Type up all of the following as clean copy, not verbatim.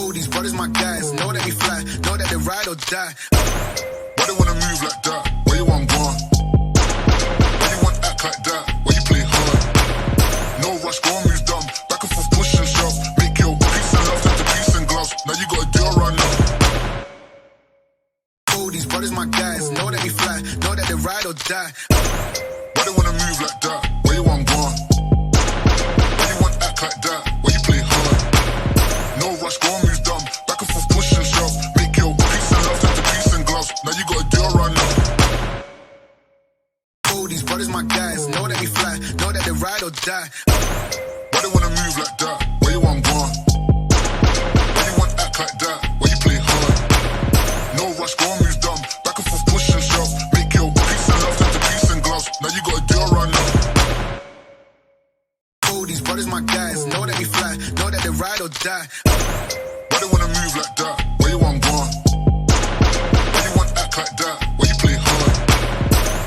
All these brothers my guys, know that they fly, know that they ride or die. Why they wanna move like that? Where you want gone? Why you want act like that? Why you play hard? No rush, go and move dumb. Back and forth, push and shove. Make your peace and love turn to peace and gloves. Now you gotta do it right now. All these brothers my guys, know that they fly, know that they ride or die. Why they wanna move like that? Where you want gone? Why you want act like that? Why you play hard? No rush, go and move dumb. Back and forth, push and shove. Make your peace and love turn to peace and gloves. Now you gotta do it right now. All these brothers my guys, know that they fly, know that they ride or die. Why they wanna move like that? Where you want gone? Why you want act like that? Why you play hard? No rush, go and move dumb. Back and forth, push and shove. Make your peace and love turn to peace and gloves. Now you gotta do it right now. All these brothers my guys, know that they fly, know that they ride or die. Why they wanna move like that? Where you want gone? Why you want act like that? Why you play hard?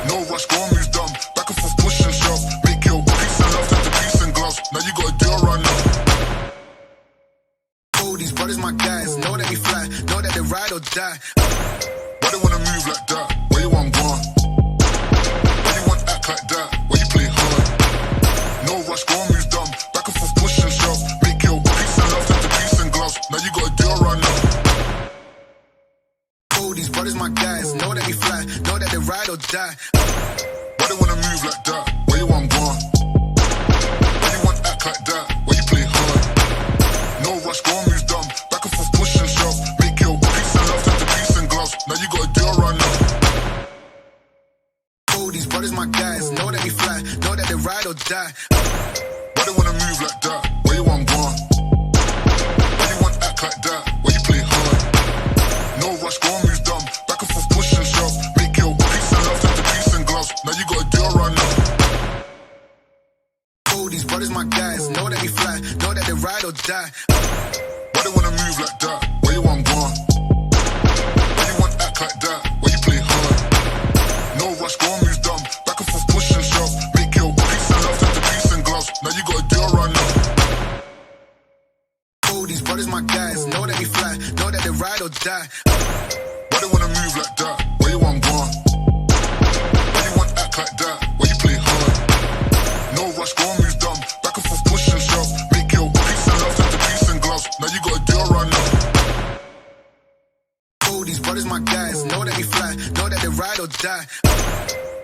No rush, go and move dumb. Back and forth, push and shove. Make your peace and love turn to peace and gloves. Now you gotta do it right now. All these brothers my guys, know that they fly, know that they ride or die. Why they wanna move like that? Where you want gone? Why you want act like that? Why you play hard? No rush, go and move dumb. Back and forth, push and shove. Make your peace and love turn to peace and gloves. Now you gotta do it right now. All these brothers my guys, know that they fly, know that they ride or die. Why they wanna move like that? Where you want gone? Why you want act like that? Why you play hard? No rush, go and move dumb. Back and forth, push and shove. Make your peace and love turn to peace and gloves. Now you gotta do it right now. All these brothers my guys, know that they fly, know that they ride or die. Why they wanna move like that? Where you want gone? Why you want act like that? Why you play hard? No rush, go and move dumb. Back and forth, push and shove. Make your peace and love turn to peace and gloves. Now you gotta do it right now. All these brothers my guys, know that they fly, know that they ride or die. Why they wanna move like that? Where you want gone? Why you want act like that? Why you play hard? No rush, go and move dumb. Back and forth, push and shove. Make your peace and love turn to peace and gloves. Now you gotta do it right now. All these brothers my guys, know that they fly, know that they ride or die. Why they wanna move like that? Where you want gone? Why you want act like that? Why you play hard? No rush, go and move dumb. Back and forth, push and shove. Make your peace and love turn to peace and gloves. Now you gotta do it right now. All these brothers my guys, know that they fly, know that they ride or die.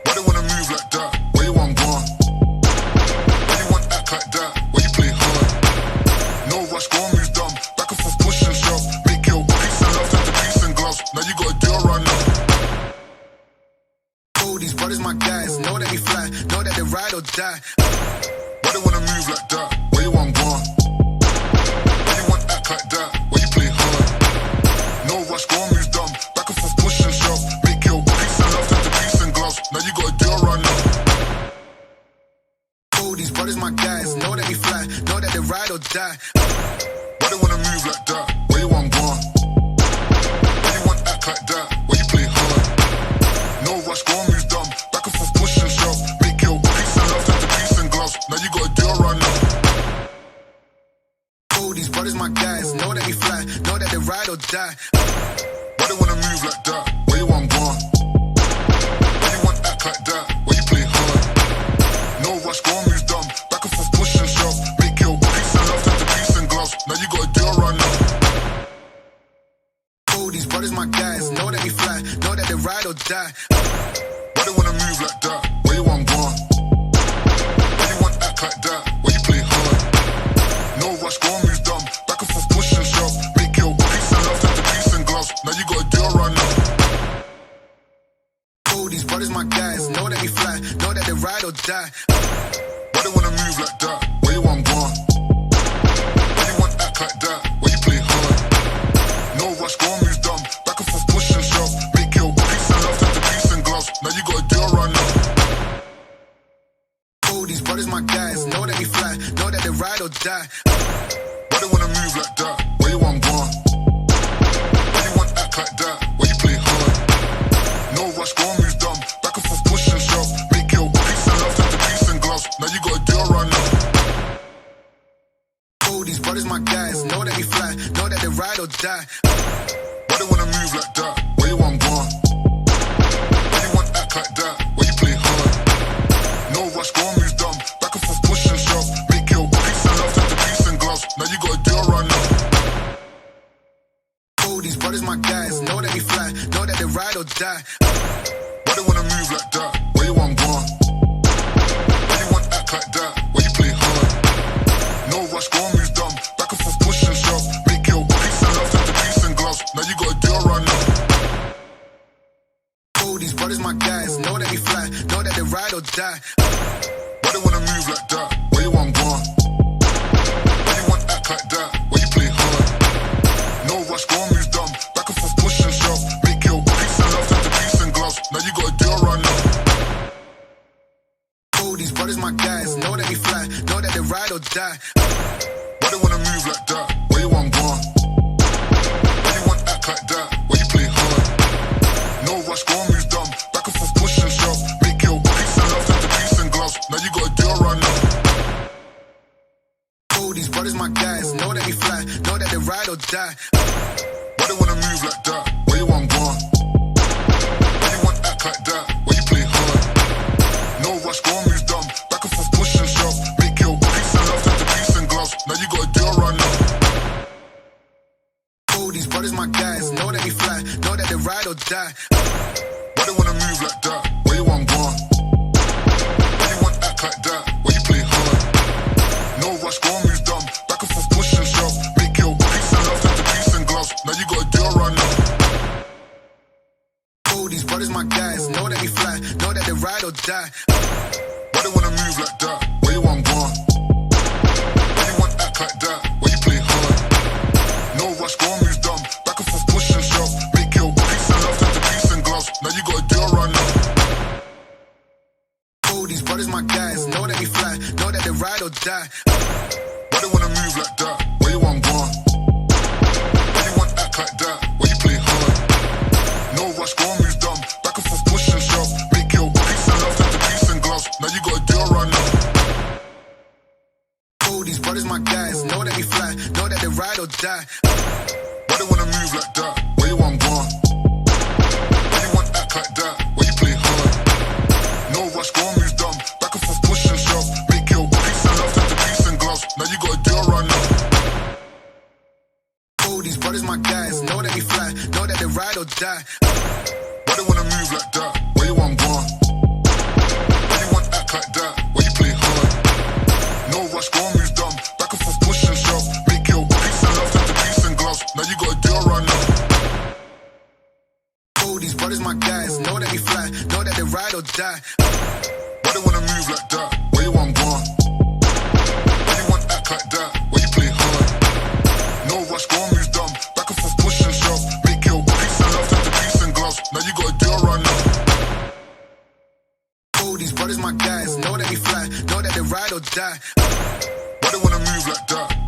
Why they wanna move like that? Where you want gone? Why you want act like that? Why you play hard? No rush, go and move dumb. Back and forth, push and shove. Make your peace and love turn to peace and gloves. Now you gotta do it right now. All these brothers my guys, know that they fly, know that they ride or die. Why they wanna move like that? Where you want gone? Why you want act like that? Why you play hard? No rush, go and move dumb. Back and forth, push and shove. Make your peace and love turn to peace and gloves. Now you gotta do it right now. All these brothers my guys, know that they fly, know that they ride or die. Why they wanna move like that? Where you want gone? Why you want act like that? Why you play hard? No rush, go and move dumb. Back and forth, push and shove. Make your peace and love turn to peace and gloves. Now you gotta do it right now. All these brothers my guys, know that they fly, know that they ride or die. Why they wanna move like that? Where you want gone? Why you want act like that? Why you play hard? No rush, go and move dumb. Back and forth, push and shove. Make your peace and love turn to peace and gloves. Now you gotta do it right now. All these brothers my guys, know that they fly, know that they ride or die. Why they wanna move like that? Where you want gone? Why you want act like that? Why you play hard? No rush, go and move dumb. Back and forth, push and shove. Make your peace and love turn to peace and gloves. Now you gotta do it right now. All these brothers my guys, know that they fly, know that they ride or die. Why they wanna move like that? Where you want gone? Why you want act like that? Why you play hard? No rush, go and move dumb. Back and forth, push and shove. Make your peace and love turn to peace and gloves. Now you gotta do it right now. All these brothers my guys, know that they fly, know that they ride or die. Why they wanna move like that? Where you want gone? Why you want act like that? Why you play hard? No rush, go and move dumb. Back and forth, push and shove. Make your peace and love turn to peace and gloves. Now you gotta do it right now. All these brothers my guys, know that they fly, know that they ride or die. Why they wanna move like that? Where you want gone? Why you want act like that? Where you play hard? No rush, go and move dumb. Back and forth, push and shove. Make your peace and love turn to peace and gloves. Now you gotta do it right now. Oh, these brothers my guys, know that they fly, know that they ride or die. Why they wanna move like that? Where you want gone? Why you want act like that? Where you play hard? No rush, go and move dumb. Back and forth, push and shove. Make your peace and love turn to peace and gloves. Now you gotta do it right now. Oh, these brothers my guys, know that they fly, know that they ride or die. Why they wanna move like that? Where you want gone? Why you want act like that? Where you play hard? No rush, go and move dumb. Back and forth, push and shove. Make your peace and love turn to peace and gloves. Now you gotta do it right now. Oh, these brothers my guys, know that they fly, know that they ride or die. Why they wanna move like that? Where you want gone? Why you want act like that? Where you play hard? No rush, go and move dumb. Back and forth, push and shove. Make your peace and love turn to peace and gloves. Now you gotta do it right now. Oh, these brothers my guys, know that they fly, know that they ride or die. Why they wanna move like that? Where you want gone? Why you want act like that? Where you play hard? No rush, go and move dumb. Back and forth, push and shove. Make your peace and love turn to peace and gloves. Now you gotta do it right now. Oh, these brothers my guys, know that they fly, know that they ride or die. Why they wanna move like that? Where you want gone? Why you want act like that? Where you play hard? No rush, go and move dumb. Back and forth, push and shove. Make your peace and love turn to peace and gloves. Now you gotta do it right now. Oh, these brothers my guys, know that they fly, know that they ride or die. Why they wanna move like that? Where you want gone? Why you want act like that? Where you play hard? No rush, go and move dumb. Back and forth, push and shove. Make your peace and love turn to peace and gloves. Now you gotta do it right now. Oh, these brothers my guys, know that they fly, know that they ride or die. Why they wanna move like that? Where you want gone? Why you want act like that? Where you play hard? No rush, go and move dumb. Back and forth, push and shove. Make your peace and love turn to peace and gloves. Now you gotta do it right now. Oh, these brothers my guys, know that they fly, know that they ride or die. Why they wanna move like that? Where you want gone? Why you want act like that? Where you play hard? No rush, go and move dumb. Back and forth, push and shove. Make your peace and love turn to peace and gloves. Now you gotta do it right now. Oh, these brothers my guys, know that they fly, know that they ride or die. Why they wanna move like that? Where you want gone? Why you want act like that? Where you play hard? No rush, go and move dumb. Back and forth, push and shove. Make your peace and love turn to peace and gloves. Now you gotta do it right now. Oh, these brothers my guys, know that they fly, know that they ride or die. Why they wanna move like that? Where you want gone? Why you want act like that? Where you play hard? No rush, go and move dumb. Back and forth, push and shove. Make your peace and love turn to peace and gloves. Now you gotta do it right now. Oh, these brothers my guys, know that they fly, know that they ride or die. Why they wanna move like that?